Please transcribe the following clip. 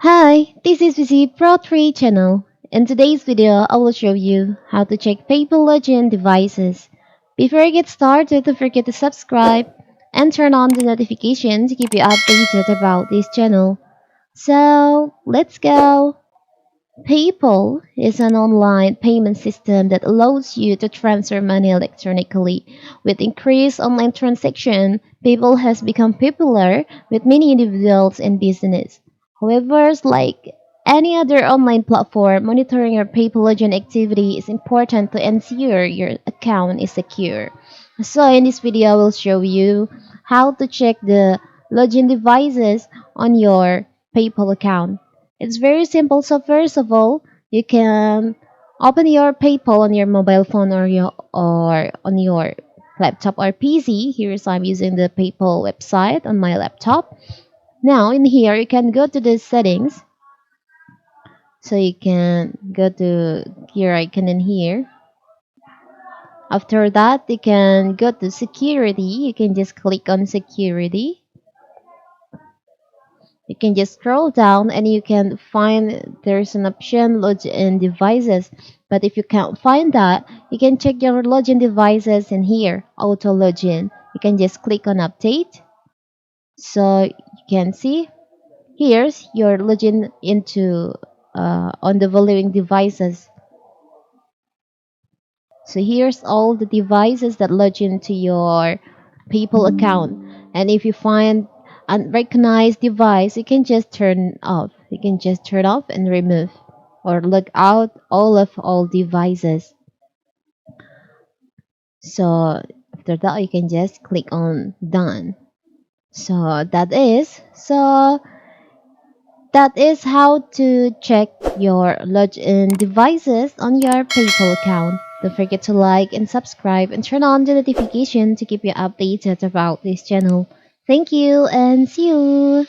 Hi, this is VC Pro 3 channel. In today's video, I will show you how to check PayPal login devices. Before I get started, don't forget to subscribe and turn on the notification to keep you updated about this channel. So, let's go! PayPal is an online payment system that allows you to transfer money electronically. With increased online transaction, PayPal has become popular with many individuals and business. However, like any other online platform, monitoring your PayPal login activity is important to ensure your account is secure. So in this video, I will show you how to check the login devices on your PayPal account. It's very simple. So first of all, you can open your PayPal on your mobile phone or on your laptop or PC. Here's I'm using the PayPal website on my laptop. Now in here you can go to the settings. So you can go to gear icon in here. After that, you can go to security. You can just click on security. You can just scroll down and you can find there's an option login devices. But if you can't find that, you can check your login devices in here, auto login. You can just click on update. So you can see here's your login into on the following devices. So here's all the devices that log into your PayPal account. And if you find unrecognized device, you can just turn off. You can just turn off and remove or log out all devices. So after that, you can just click on done. So that is how to check your login devices on your PayPal account. Don't forget to like and subscribe and turn on the notification to keep you updated about this channel. Thank you and see you!